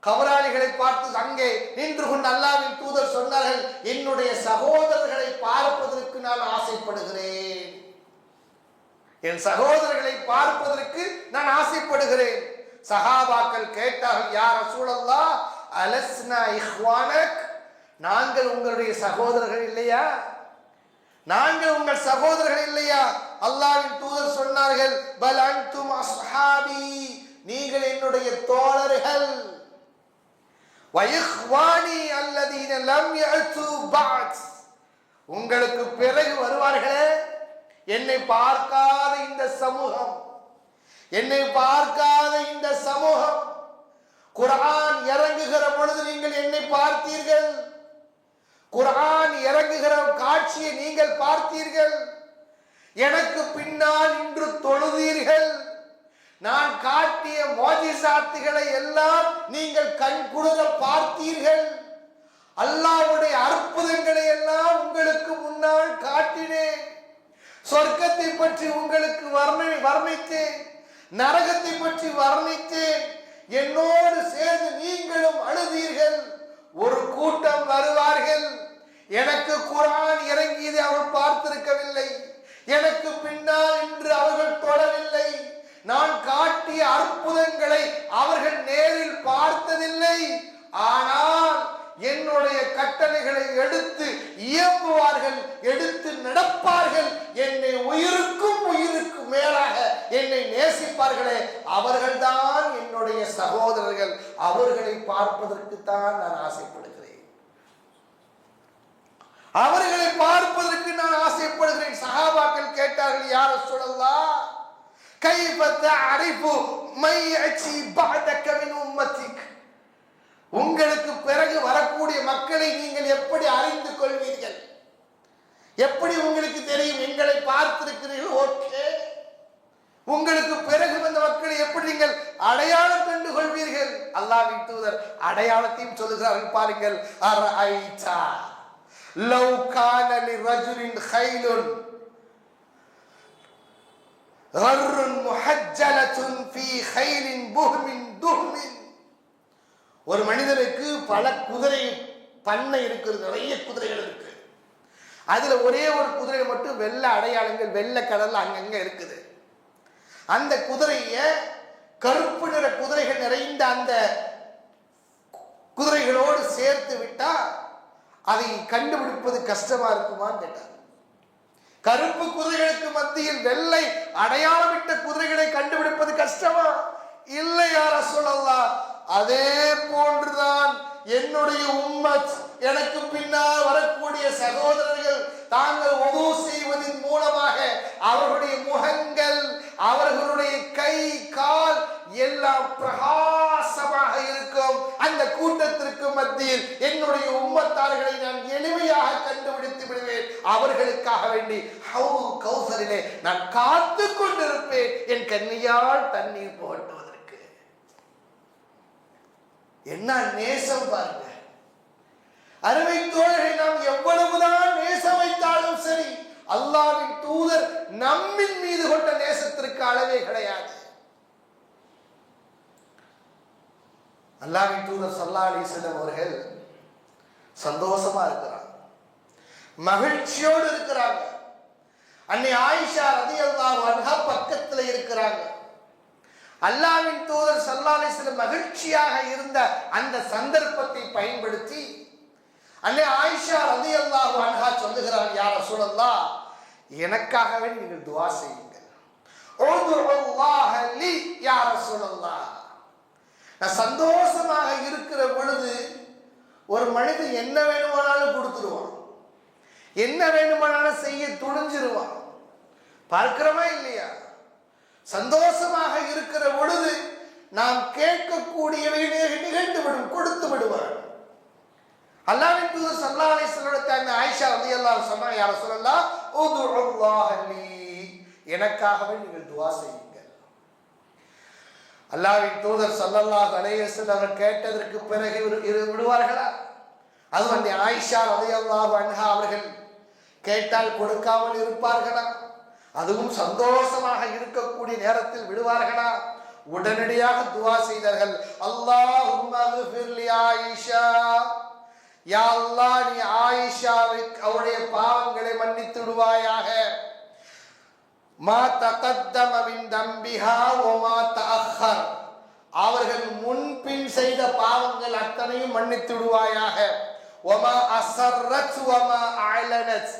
A: கபராளிகளை பார்த்து அங்கே நின்று கொண்டு அல்லாஹ்வின் தூதர் சொன்னார்கள், என்னுடைய சகோதரர்களை பார்ப்பதற்கு நான் ஆசைப்படுகிறேன், என் சகோதரர்களை பார்ப்பதற்கு நான் ஆசைப்படுகிறேன். சஹாபாக்கள் கேட்டார்கள், யா ரசூலல்லாஹ் அலஸ்னா இஹ்வானக், நாங்கள் உங்களுடைய சகோதரர்கள் இல்லையா? நாங்கள் உங்கள் சகோதரர்கள் இல்லையா? அல்லாஹ்வின் தூதர் சொன்னார்கள், பல் அன்தும் அஸ்ஹாபி, நீங்கள் என்னுடைய தோழர்கள். வயிஹ்வானி அல்லதீன லம் யஅது பஅத், உங்களுக்கு பிறகு வருவார்களே என்னை பார்க்காத இந்த சமூகம், என்னை பார்க்காத இந்த சமூகம். குர்ஆன் இறங்குகிற பொழுது நீங்கள் என்னை பார்த்தீர்கள், குர்ஆன் இறங்குகிற காட்சியை நீங்கள் பார்த்தீர்கள். எனக்கு பின்னால் இன்று தொழுதீர்கள். நான் காட்டிய மோஜிசாத்துகளை எல்லாம் நீங்கள் கண்குளிர பார்த்தீர்கள். அல்லாஹ்வுடைய அற்புதங்களை எல்லாம் உங்களுக்கு முன்னால் காட்டினேன். சொர்க்கத்தை பற்றி உங்களுக்கு வர்ணித்தேன், நரகத்தை பற்றி வர்ணித்தேன். என்னோடு சேர்ந்து நீங்களும் அழுதீர்கள். ஒரு கூட்டம் வருவார்கள், எனக்கு குர்ஆன் இறங்கியதை அவர்கள் பார்த்திருக்கவில்லை, எனக்கு பின்னால் இன்று அவர்கள் தொழவில்லை, நான் காட்டிய அற்புதங்களை அவர்கள் நேரில் பார்த்ததில்லை. ஆனால் என்னுடைய கட்டளைகளை எடுத்து இயம்புவார்கள், எடுத்து நடப்பார்கள், என்னை உயிருக்கும் மேலாக என்னை நேசிப்பார்களே, அவர்கள்தான் என்னுடைய சகோதரர்கள். அவர்களை பார்ப்பதற்கு தான் நான் ஆசைப்படுகிறேன், அவர்களை பார்ப்பதற்கு நான் ஆசைப்படுகிறேன். சஹாபாக்கள் கேட்டார்கள், யா ரசூலல்லாஹ், கைஃப தஅரிஃபு மை யஅதி பஅதக மின் உம்மத்திக், உங்களுக்கு பிறகு வரக்கூடிய மக்களை நீங்கள் எப்படி அறிந்து கொள்வீர்கள்? எப்படி உங்களுக்கு தெரியும்? எங்களை பார்த்திருக்கிறீர்கள், ஓகே, உங்களுக்கு பிறகு வந்த மக்களை எப்படி நீங்கள் அடையாளம் கண்டு கொள்வீர்கள்? அல்லாஹ்வின் தூதர் அடையாளத்தையும் சொல்லுகிறார்கள், பாருங்கள். அரஐதா லவ் கான லிரஜுலின் கைலுன் கர்ருன் முஹஜ்ஜலத்துன் ஃபீ கைலின் புஹ்மின் துஹ்மின், ஒரு மனிதனுக்கு பல குதிரை பண்ணை இருக்கிறது, நிறைய குதிரைகள் இருக்கு. அதுல ஒரே ஒரு குதிரை மட்டும் வெள்ளை அடையாளங்கள், வெள்ளை கடல்ல அங்கங்க இருக்குது. அந்த குதிரைய கருப்பு நிற குதிரைகள் நிறைந்த அந்த குதிரைகளோடு சேர்த்து விட்டா அதை கண்டுபிடிப்பது கஷ்டமா இருக்குமான்னு கேட்டார். கருப்பு குதிரைகளுக்கு மத்தியில் வெள்ளை அடையாளமிட்ட குதிரைகளை கண்டுபிடிப்பது கஷ்டமா? இல்லை யா ரசூலல்லாஹ், அதே போன்றுதான் என்னுடைய உம்மத், எனக்கு பின்னால் வரக்கூடிய சகோதரர்கள், தாங்கள் வுது செய்வதன் மூலமாக அவர்களுடைய முகங்கள், அவர்களுடைய கை கால் எல்லாம் பிரகாசமாக இருக்கும். அந்த கூட்டத்திற்கு மத்தியில் என்னுடைய உம்மத்தார்களை நான் எளிமையாக கண்டுபிடித்து விடுவேன். அவர்களுக்காக வேண்டி ஹவுல் கௌசரிலே நான் காத்து கொண்டிருப்பேன், என் கண்ணியால் தண்ணீர் புகட்டுவதற்கு. என்ன நேசம் பாருங்க அருமை தோழரை. நாம் எவ்வளவுதான் நேசம் வைத்தாலும் சரி, அல்லாஹ்வின் தூதர் நம்மின் மீது கொண்ட நேசத்திற்கு அளவே கிடையாது. அல்லாஹ்வின் தூதர் ஸல்லல்லாஹு அலைஹி வஸல்லம் அவர்கள் சந்தோஷமா இருக்கிறாங்க, மகிழ்ச்சியோடு இருக்கிறாங்க. அன்னை ஆயிஷா ரலியல்லாஹு அன்ஹா பக்கத்துல இருக்கிறாங்க. அல்லாஹ்வின் தூதர் ஸல்லல்லாஹு அலைஹி வஸல்லம் மகிழ்ச்சியாக இருந்த அந்த சந்தர்ப்பத்தை பயன்படுத்தி அன்னை ஆயிஷா ரலியல்லாஹு அன்ஹா சொல்லுகிறார், யா ரசூலல்லாஹ், எனக்காகவே நீங்கள் துஆ செய்யுங்கள். உதுல்லாஹ லி யா ரசூலல்லாஹ். நான் சந்தோஷமாக இருக்கிற பொழுது ஒரு மனிதன் என்ன வேணுமானாலும் கொடுத்துருவான், என்ன வேணுமானாலும் செய்ய துணிஞ்சிருவான். பார்க்கிறோமா இல்லையா? சந்தோஷமாக இருக்கிற பொழுது நாம் கேட்கக்கூடியவை நிகழ்ந்துவிடும், கொடுத்து விடுவார். அல்லாஹ்வின் தூதர் ஸல்லல்லாஹு அலைஹி வஸல்லம் ஆயிஷா ரலியல்லாஹு அன்ஹா சொன்னாங்க, யா ரசூலல்லாஹ் உதுல்லாஹ லி, எனக்காகவே நீங்கள் துஆ செய்யுங்கள். அல்லாஹ்வின் தூதர் ஸல்லல்லாஹு அலைஹி வஸல்லம் அவர்கள் கேட்டதற்கு பிறகு விடுவார்களா? அது வந்து ஆயிஷா ரலியல்லாஹு அன்ஹா அவர்கள் கேட்டால் கொடுக்காமல் இருப்பார்களா? அதுவும் சந்தோஷமாக இருக்கக்கூடிய நேரத்தில் விடுவார்களா? உடனடியாக துஆ செய்தார்கள். அல்லாஹும்ம ஃபிர் லி ஆயிஷா, யா அல்லாஹ், நீ ஆயிஷாவுக்கு அவருடைய பாவங்களை மன்னித்து விடுவாயாக. மா தகத்தம மின் தம்பிஹா வ மா தஅக்கர், அவர்கள் முன்பின் செய்த பாவங்கள் அத்தனையும் மன்னித்து விடுவாயாக. வ மா அஸர்ரத் வ மா அலனத்,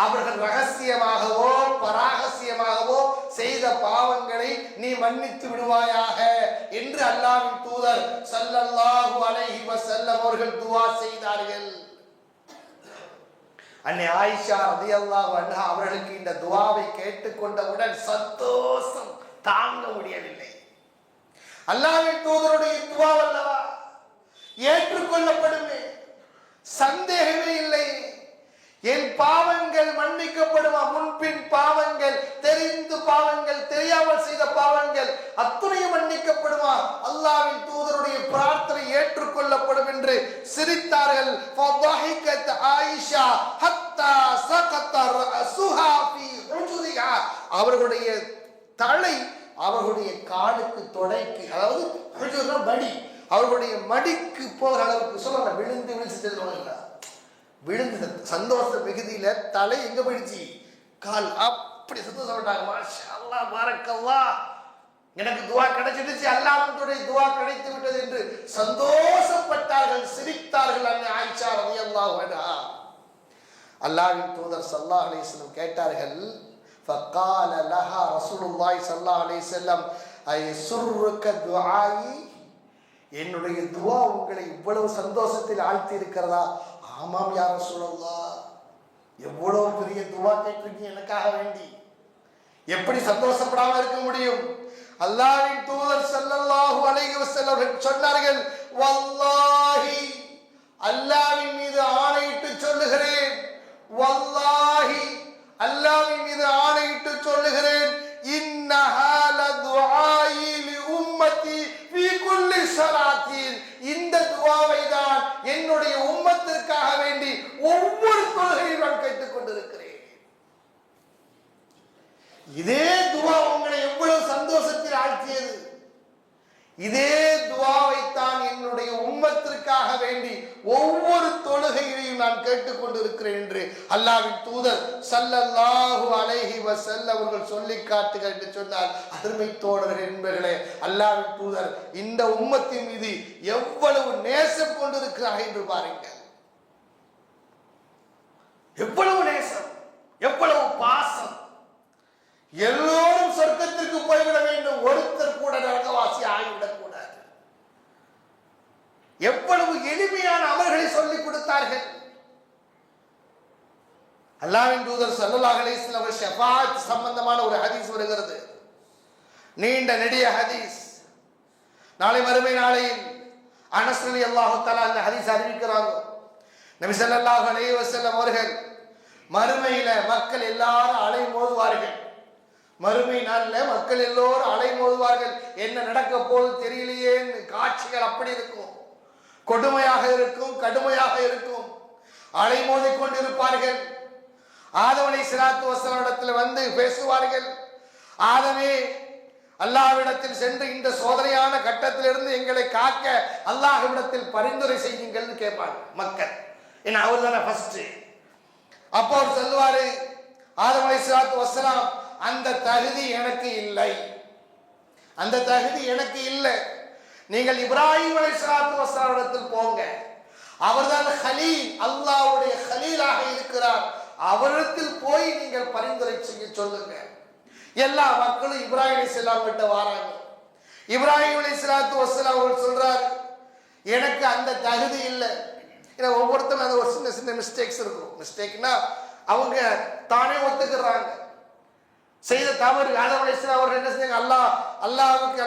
A: அவர்கள் ரகசியமாகவோ பராகசியமாகவோ செய்த பாவங்களை நீ மன்னித்து விடுவாயாக என்று அல்லாஹ்வின் தூதர் ஸல்லல்லாஹு அலைஹி வஸல்லம் அவர்கள் துஆ செய்தார்கள். அன்னை ஆயிஷா ரலியல்லாஹு அன்ஹா அவர்களுக்கு இந்த துஆவை கேட்டுக்கொண்டவுடன் சந்தோஷம் தாங்க முடியவில்லை. அல்லாஹ்வின் தூதருடைய துஆ அல்லவா ஏற்றுக்கொள்ளப்படுமே. சந்தேகமே இல்லை. என் பாவங்கள் மன்னிக்கப்படுமா? முன்பின் பாவங்கள், தெரிந்து பாவங்கள், தெரியாமல் செய்த பாவங்கள் அத்துணையும் மன்னிக்கப்படுமா? அல்லாஹ்வின் தூதருடைய பிரார்த்தனை ஏற்றுக்கொள்ளப்படும் என்று சிரித்தார்கள். ஃபضحكت ஆயிஷா حتى سقط رأسها في حجرها. அவர்களுடைய தலை அவர்களுடைய காலுக்கு தொடைக்கு, அதாவது ஹுஜுர்னா மடி, அவர்களுடைய மடிக்கு போகிற அளவுக்கு சொல்ல விழுந்து செல்வாங்க. விழுந்து சந்தோஷ மிகுதியில தலை எங்க போயிடுச்சு? கால். அப்படி சந்தோஷப்பட்டாங்க. மாஷா அல்லாஹ் பாரக்கல்லாஹ், எனக்கு துஆ கிடைச்சிடுச்சு, அல்லாஹ்வுடைய துஆ கிடைத்து விட்டது என்று சந்தோஷப்பட்டார்கள், சிரித்தார்கள். அன்னை ஆயிஷா ரலியல்லாஹு அன்ஹா. அல்லாஹ்வின் தூதர் ஸல்லல்லாஹு அலைஹி வஸல்லம் கேட்டார்கள். فقال لها رسول الله صلى الله عليه وسلم ايسرك دعائي. என்னுடைய துஆ உங்களை இவ்வளவு சந்தோஷத்தில் ஆழ்த்தி இருக்கிறதா? ஆமாம் யா ரசூலல்லாஹ், எவ்வளவு பெரிய துஆ கேட்டிருக்கீங்க எனக்காக வேண்டி, எப்படி சந்தோஷப்படாம இருக்க முடியும்? அல்லாஹ்வின் தூதர் ஸல்லல்லாஹு அலைஹி வஸல்லம் சொன்னார்கள், வல்லாஹி, அல்லாஹ்வின் மீது ஆணையிட்டு சொல்லுகிறேன், வல்லாஹி, அல்லாஹ்வின் மீது ஆணையிட்டு சொல்லுகிறேன், இன்னஹா லதுஆஇ லிஉம்மதி ஃபீ குல்லி ஸலாத்தின். இந்த துஆவை தான் என்னுடைய உம்மத்திற்காக வேண்டி ஒவ்வொரு தொழுகையிலும் நான் கேட்டுக் கொண்டிருக்கிறேன். இதே துஆ உங்களை எவ்வளவு சந்தோஷத்தில் ஆழ்த்தியது. இதே துஆவை தான் என்னுடைய உம்மத்திற்காக வேண்டி ஒவ்வொரு தொழுகையிலையும் நான் கேட்டுக்கொண்டிருக்கிறேன் என்று அல்லாஹ்வின் தூதர் ஸல்லல்லாஹு அலைஹி வஸல்லம் அவர்கள் சொல்லி காட்டுகிறார் என்று சொன்னார். அருமை தோழர்கள் என்பர்களே, அல்லாஹ்வின் தூதர் இந்த உம்மத்தின் மீது எவ்வளவு நேசம் கொண்டிருக்கிறார் என்று பாருங்கள். எவ்வளவு நேசம், எவ்வளவு பாசம். எல்லோரும் சொர்க்கத்திற்கு போய்விட வேண்டும், ஒருத்தர் கூட நரகவாசி ஆகிவிடக் கூடாது. எவ்வளவு எளிமையான அமல்களை சொல்லிக் கொடுத்தார்கள். அல்லாஹ்வின் தூதர் ஸல்லல்லாஹு அலைஹி வஸல்லம் ஷஃபாஅத் சம்பந்தமான ஒரு ஹதீஸ் வருகிறது, நீண்ட நெடிய ஹதீஸ். நாளை மறுமை நாளையில் அனஸ் ரலியல்லாஹு தஆலா அந்த ஹதீஸ் அறிவிக்கிறாங்க. நபி ஸல்லல்லாஹு அலைஹி வஸல்லம் அவர்கள் மறுமையில மக்கள் எல்லாரும் அலை மோதுவார்கள். மறுமை நாள்ல மக்கள் எல்லோரும் அலை மோதுவார்கள். என்ன நடக்க போது தெரியலையே, காட்சிகள் அப்படி இருக்கும், கொடுமையாக இருக்கும், கடுமையாக இருக்கும். அலை மோதிக் கொண்டிருப்பார்கள். ஆதம் அலைஹிஸ்ஸலாத்து வஸ்ஸலாம் இடத்துல வந்து பேசுவார்கள். ஆதமே, அல்லாஹ்விடத்தில் சென்று இந்த சோதனையான கட்டத்திலிருந்து எங்களை காக்க அல்லாஹ்விடத்தில் பரிந்துரை செய்யுங்கள் கேட்பாங்க மக்கள். ஏன்னா அவர் தானே ஃபர்ஸ்ட். அப்போ அவர் சொல்லுவாரு, ஆதம் அலைஹிஸ்ஸலாத்து வஸ்ஸலாம், அந்த தகுதி எனக்கு இல்லை, அந்த தகுதி எனக்கு இல்லை. நீங்கள் இப்ராஹிம் அலைஹிஸ்ஸலாத்து வஸ்ஸலாம் இடத்தில் போங்க, அவர்தான் ஹலீல், அல்லாஹ்வுடைய ஹலீலாக இருக்கிறார், அவரிடத்தில் போய் நீங்கள் பரிந்துரை செய்ய சொல்லுங்க. எல்லா மக்களும் இப்ராஹிம் அலைஹிஸ்ஸலாம் கிட்ட வராங்க. இப்ராஹிம் அலைஹிஸ்ஸலாத்து வஸ்ஸலாம் அவர்கள் சொல்றாரு, எனக்கு அந்த தகுதி இல்லை. ஏன்னா ஒவ்வொருத்தரும் அந்த ஒரு சின்ன சின்ன மிஸ்டேக்ஸ் இருக்கும். மிஸ்டேக்னா அவங்க தானே ஒத்துக்கிறாங்க செய்த தவறு. ஆதம் அலைஹிஸ்ஸலாம் அவர்கள் என்ன செஞ்சாங்க? அல்லாஹ்வுக்கு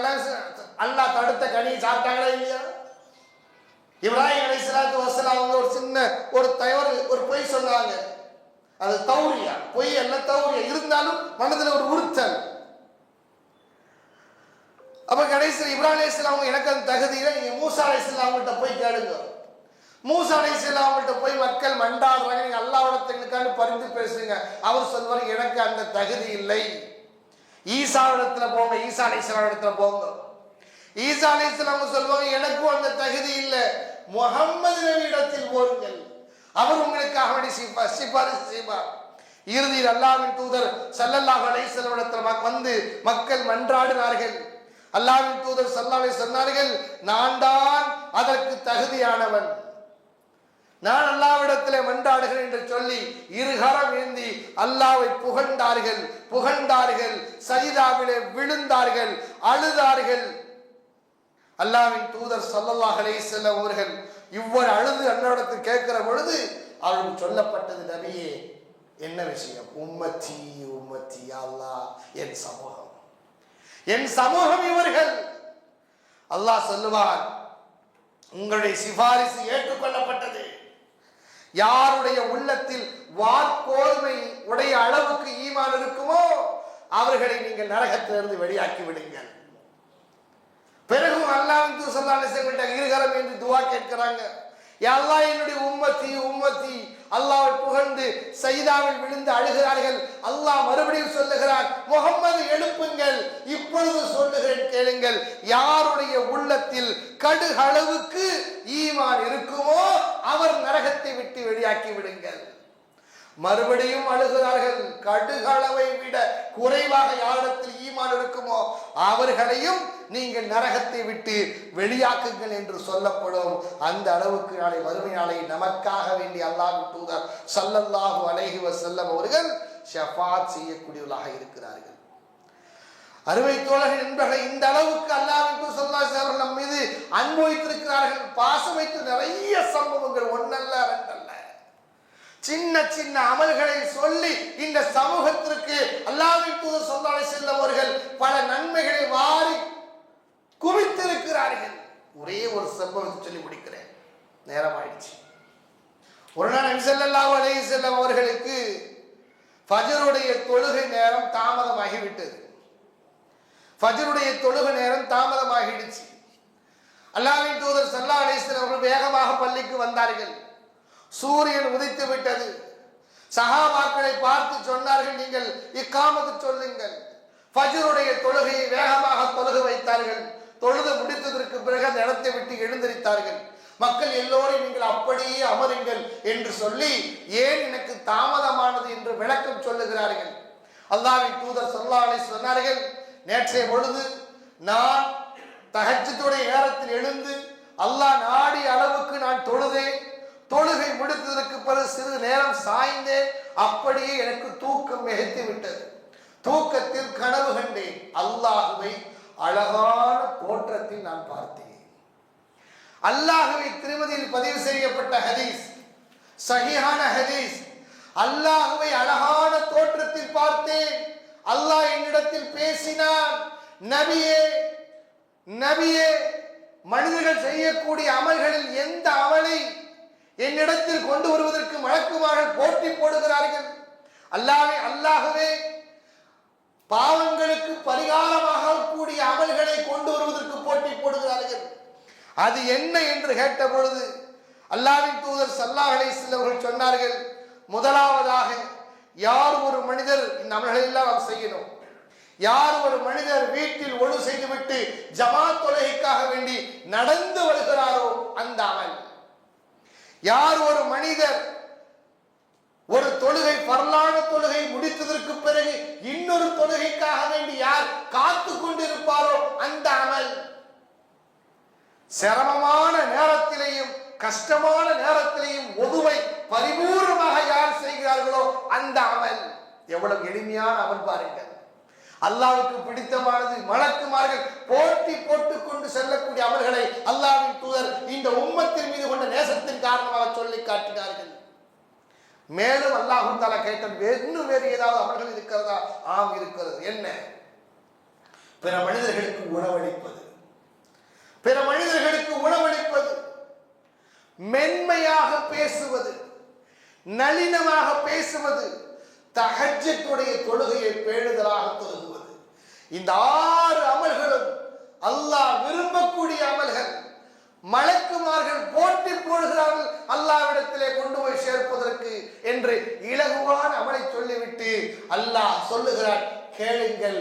A: அல்லாஹ் தடுத்த கனியை சாப்பிட்டாங்களா இல்லையா? இப்ராஹிம் அலைஹிஸ்ஸலாத்து வஸ்ஸலாம் அவங்க ஒரு சின்ன ஒரு தவறு, ஒரு பொய் சொன்னாங்க. அது தௌரியா, பொய் அல்ல தௌரியா, இருந்தாலும் மனதில் ஒரு உறுத்தல். அப்ப கடைசியில் இப்ராஹிம் அலைஹிஸ்ஸலாம் அவங்க எனக்கு அந்த தகுதியில, நீங்க மூசா அலைஹிஸ்ஸலாம் அவங்கள்ட்ட போய் கேளுங்க. மூசா அலைஹிஸ்ஸலாம் அவங்கள்ட்ட போய் மக்கள் மண்டாடுறாங்க, நீங்க அல்லாஹ்விடத்துக்கான பரிந்து பேசுங்க. அவர் சொல்வார், எனக்கு அந்த தகுதி இல்லை. ஈசா இடத்துல போங்க, ஈசா அலைஹிஸ்ஸலாம் இடத்துல போங்க. ஈசா அலைஹிஸ்ஸலாம் சொல்வாங்க, எனக்கும் அந்த தகுதி இல்லை. முஹம்மது நபி இடத்தில் போருங்கள், அவர் உங்களுக்காக வேண்டி சிபாரிசு செய்வார். இறுதியில் அல்லாஹ்வின் தூதர் ஸல்லல்லாஹு அலைஹி வஸல்லம் இடத்துல வந்து மக்கள் மன்றாடினார்கள். அல்லாஹ்வின் தூதர் ஸல்லல்லாஹு அலைஹி சொன்னார்கள், நான் தான் அதற்கு தகுதியானவன், நான் அல்லாஹ்விடத்திலே மன்றாடுகிறேன் என்று சொல்லி இருகரம் ஏந்தி அல்லாஹ்வை புகழ்ந்தார்கள். புகழ்ந்தார்கள், சஜிதாவிலே விழுந்தார்கள், அழுதார்கள். அல்லாஹ்வின் தூதர் ஸல்லல்லாஹு அலைஹி வஸல்லம் அவர்கள் இவ்வளவு அழுது அன்னாரிடத்தில் கேட்கிற பொழுது அவர்களுக்கு சொல்லப்பட்டது, நபியே என்ன விஷயம்? உம்மத்தி உம்மத்தி, அல்லாஹ் என் சமூகம், என் சமூகம் இவர்கள். அல்லாஹ் சொல்லுவான், உங்களுடைய சிபாரிசு ஏற்றுக்கொள்ளப்பட்டது, யாருடைய உள்ளத்தில் வார்கோதுமை உடைய அளவுக்கு ஈமான் இருக்குமோ அவர்களை நீங்கள் நரகத்திலிருந்து வெளியாக்கி விடுங்கள். பிறகும் அல்லாஹ் ஸல்லல்லாஹு அலைஹி வஸல்லம் இருகரம் என்று துஆ கேட்கிறாங்க. யா அல்லாஹ், என்னுடைய உம்மத்தி உம்மத்தி, அல்லாஹ்வை புகழ்ந்து சஜிதாவில் விழுந்து அழுகிறார்கள். அல்லாஹ் மறுபடியும் சொல்லுகிறார், முஹம்மது எழுப்புங்கள், இப்பொழுது சொல்லுகிறேன் கேளுங்கள், யாருடைய உள்ளத்தில் கடுகளவுக்கு ஈமான் இருக்குமோ அவர் நரகத்தை விட்டு வெளியாக்கி விடுங்கள். மறுபடியும் அழுகிறார்கள். கடுகளவை விட குறைவாக யாரிடத்தில் ஈமான் இருக்குமோ அவர்களையும் நீங்கள் நரகத்தை விட்டு வெளியாக்குங்கள் என்று சொல்லப்படும். அந்த அளவுக்கு நாளை மறுமை நாளை நமக்காக வேண்டி அல்லாஹ்வின் தூதர் ஸல்லல்லாஹு அலைஹி வஸல்லம் அவர்கள் ஷஃபாத் செய்யக்கூடியவர்களாக இருக்கிறார்கள். அருமை தோழர்கள் என்பதை இந்த அளவுக்கு அல்லாஹ்வின் தூதர் ஸல்லல்லாஹு அலைஹி வஸல்லம் நம் மீது அன்பு வைத்திருக்கிறார்கள். பாசம் வைத்து நிறைய சம்பவங்கள், ஒன்னல்ல ரெண்டல்ல, சின்ன சின்ன அமல்களை சொல்லி இந்த சமூகத்திற்கு அல்லாஹ்வின் தூதர் ஸல்லல்லாஹு அலைஹி வஸல்லம் அவர்கள் பல நன்மைகளை வாரி குவித்திருக்கிறார்கள். ஒரே ஒரு சம்பவத்தை சொல்லி முடிக்கிறேன், நேரம் ஆயிடுச்சு. ஒரு நாள் நபி ஸல்லல்லாஹு அலைஹி வஸல்லம் அவர்களுக்கு ஃபஜ்ருடைய தொழுகை நேரம் தாமதமாகிவிட்டது. ஃபஜ்ருடைய தொழுகை நேரம் தாமதமாகிடுச்சு. அல்லாஹ்வின் தூதர் ஸல்லல்லாஹு அலைஹி வஸல்லம் அவர்கள் வேகமாக பள்ளிக்கு வந்தார்கள். சூரியன் உதித்து விட்டது. சஹாபாக்களை பார்த்து சொன்னார்கள், நீங்கள் இக்காமத்து சொல்லுங்கள். ஃபஜ்ருடைய தொழுகையை வேகமாக தொழுக வைத்தார்கள். தொழுது முடித்ததற்கு பிறகு அந்த இடத்தை விட்டு எழுந்திருத்தார்கள். மக்கள் எல்லோரும் நீங்கள் அப்படியே அமருங்கள் என்று சொல்லி ஏன் எனக்கு தாமதமானது என்று விளக்கம் சொல்லுகிறார்கள். அல்லாஹ்வின் தூதர் ஸல்லல்லாஹு அலைஹி வஸல்லம் சொன்னார்கள், நேற்றைய பொழுது நான் தஹஜ்ஜுடைய நேரத்தில் எழுந்து அல்லாஹ் நாடிய அளவுக்கு நான் தொழுதேன். தொழுகை முடித்ததற்கு பிறகு சிறிது நேரம் சாய்ந்தேன். அப்படியே எனக்கு தூக்கம் மிகைத்து விட்டது. தூக்கத்தில் கனவு கண்டேன். அல்லாஹ்வை அழகான தோற்றத்தில் நான் பார்த்தேன். அல்லாஹ்வை திருமதியில் பதிவு செய்யப்பட்ட ஹதீஸ், சஹீஹான ஹதீஸ். அல்லாஹ்வை அழகான தோற்றத்தில் பார்த்தேன். அல்லாஹ் என்னிடத்தில் பேசினான், நபியே நபியே, மனிதர்கள் செய்யக்கூடிய அமல்களில் எந்த அமலை என்னிடத்தில் கொண்டு வருவதற்கு மலக்குமார்கள் போட்டி போடுகிறார்கள். அல்லாஹ்வே பாவங்களுக்கு பரிகாரமாக கூடிய அமல்களை கொண்டு வருவதற்கு போட்டி போடுகிறார்கள். அது என்ன என்று கேட்ட பொழுது அல்லாஹ்வின் தூதர் ஸல்லல்லாஹு அலைஹி வஸல்லம் அவர்கள் சொன்னார்கள், முதலாவதாக யார் ஒரு மனிதர் இந்த அமல்களை எல்லாம் நாம் செய்யணும். யார் ஒரு மனிதர் வீட்டில் ஒழு செய்துவிட்டு ஜமாத் தொழுகைக்காக வேண்டி நடந்து வருகிறாரோ அந்த அமல். யார் ஒரு மனிதர் ஒரு தொழுகை, பரலான தொழுகை முடித்ததற்கு பிறகு இன்னொரு தொழுகைக்காக வேண்டி யார் காத்து கொண்டிருப்பாரோ அந்த அமல். சிரமமான நேரத்திலேயும் கஷ்டமான நேரத்திலேயும் ஒதுவை பரிபூர்ணமாக யார் செய்கிறார்களோ அந்த அமல். எவ்வளவு எளிமையான அமல் பாருங்கள். அல்லாஹ்வுக்கு பிடித்தமானது. மலக்குமார்கள் போட்டி போட்டுக் கொண்டு செல்லக்கூடிய அமல்களை அல்லாஹ்வின் தூதர் இந்த உம்மத்தின் மீது கொண்ட நேசத்தின் காரணமாக சொல்லி காட்டினார்கள். மேலும் அல்லாஹ் தஆலா கேட்டான், இன்னும் வேறு ஏதாவது அமல்கள் இருக்கிறதா? ஆம் இருக்கிறது. என்ன? பிற மனிதர்களுக்கு உணவளிப்பது. பிற மனிதர்களுக்கு உணவளிப்பது, மென்மையாக பேசுவது, நளினமாக பேசுவது, தஹஜ்ஜுடைய தொழுகையை பேணுதலாக தொழுகுவது. இந்த 6 அமல்களும் அல்லாஹ் விரும்பக்கூடிய அமல்கள். மலக்குமார்கள் போட்டி போடுகிறார்கள் அல்லாஹ்விடத்திலே கொண்டு போய் சேர்ப்பதற்கு என்று இலகுவான அமலை சொல்லிவிட்டு அல்லாஹ் சொல்லுகிறார், கேளுங்கள்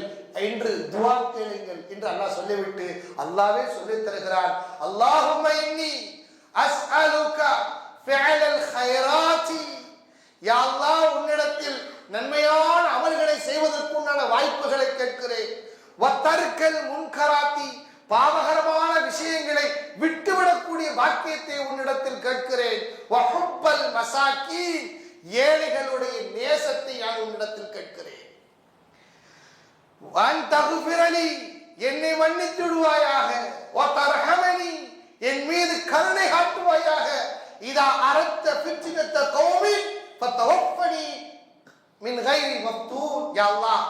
A: என்று துஆ கேளுங்கள் என்று அல்லாஹ் சொல்லிவிட்டு அல்லாஹ்வே சொல்லித் தருகிறார், அல்லாஹும்ம இன்னி அஸ்அலுக ஃபிஅலல் கைராத்தி. யா அல்லாஹ், உன்னிடத்தில் நன்மையான அமல்களை செய்வதற்குண்டான வாய்ப்புகளை கேட்கிறேன். வத்தர்கல் முன்கராத்தி, பாவகரமான விஷயங்களை விட்டுவிடக்கூடிய பாக்கியத்தை உன்னிடத்தில் கேட்கிறேன். வஹுப்பல் மசாக்கீன், ஏழைகளுடைய நேசத்தை நான் உன்னிடத்தில் கேட்கிறேன். வன் தகுபிரலி, என்னை மன்னித்து விடுவாயாக. வதர்ஹமனி, என் மீது கருணை காட்டுவாயாக. இதா அரத்த ஃபித்னத கௌமின் ஃபதவஃபனி மின் கைரி மஃப்தூன். யா அல்லாஹ்,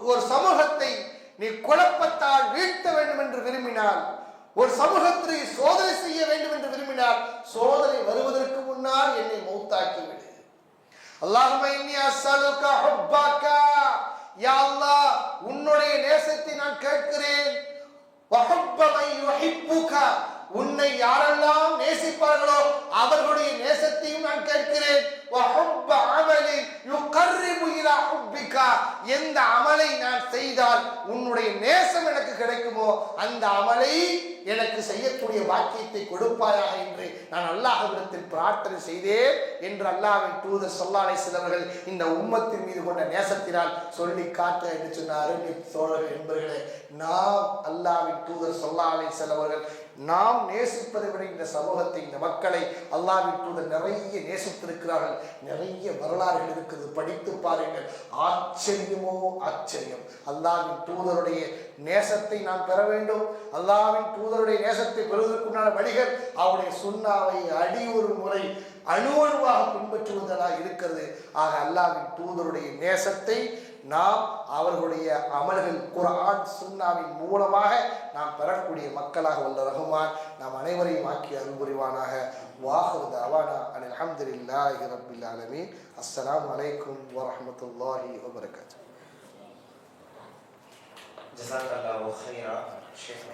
A: ஒரு சமூகத்தை நீ குழப்பத்தால் வீழ்த்த வேண்டும் என்று விரும்பினால், ஒரு சமூகத்தை சோதனை செய்ய வேண்டும் என்று விரும்பினால், சோதனை வருவதற்கு முன்னால் முன்னால் என்னை மௌத்தாக்கி விடு. அல்லாஹும்ம இன்னி அஸ்அலுக ஹுப்பக, யா அல்லாஹ் உன்னுடைய நேசத்தை நான் கேட்கிறேன். வஹுப்ப மன் யுஹிப்புக, உன்னை யாரெல்லாம் நேசிப்பார்களோ அவர்களுடைய நேசத்தையும் நான் கேட்கிறேன். வஹுப்ப அமலி யுகர்ரிபு இலா ஹுப்பிக, எந்த அமலை நான் செய்தால் உன்னுடைய நேசம் எனக்கு கிடைக்குமோ அந்த அமலை எனக்கு செய்யக்கூடிய வாக்கியத்தை கொடுப்பாயாக என்று நான் அல்லாஹ்விடத்தில் பிரார்த்தனை செய்தேன் என்று அல்லாஹ்வின் தூதர் ஸல்லல்லாஹு அலைஹி வஸல்லம் அவர்கள் இந்த உம்மத்தின் மீது கொண்ட நேசத்தினால் சொல்லி காட்ட என்று சொன்ன அருமை தோழர்கள் என்பவர்களே, நாம் அல்லாஹ்வின் தூதர் ஸல்லல்லாஹு அலைஹி வஸல்லம் அவர்கள் நாம் நேசிப்பதை விட இந்த சமூகத்தை, இந்த மக்களை அல்லாஹ்வின் தூதர் நிறைய நேசித்திருக்கிறார்கள். நிறைய வரலாறுகள் இருக்கிறது, படித்து பாருங்கள். ஆச்சரியமோ ஆச்சரியம். அல்லாஹ்வின் தூதருடைய நேசத்தை நாம் பெற வேண்டும். அல்லாஹ்வின் தூதருடைய நேசத்தை பெறுவதற்குண்டான வழிகள் அவருடைய சுன்னாவை அடி ஒரு முறை அணுவணுவாக பின்பற்றுவதாக இருக்கிறது. ஆக அல்லாஹ்வின் தூதருடைய நேசத்தை நாம் அவர்களுடைய அமல்கள் குர்ஆன் சுன்னாவின் மூலமாக நாம் பெறக்கூடிய மக்களாக வல்ல ரஹ்மான் நாம் அனைவரையும் ஆக்கி அருள் புரிவானாக. வாஹிரு தஅவானா அனில் ஹம்துலில்லாஹி ரப்பில் ஆலமீன். அஸ்ஸலாமு அலைக்கும் வரஹ்மத்துல்லாஹி வபரகாத்துஹு.
B: ஜஸாக்கல்லாஹு கைரா. ஷேக்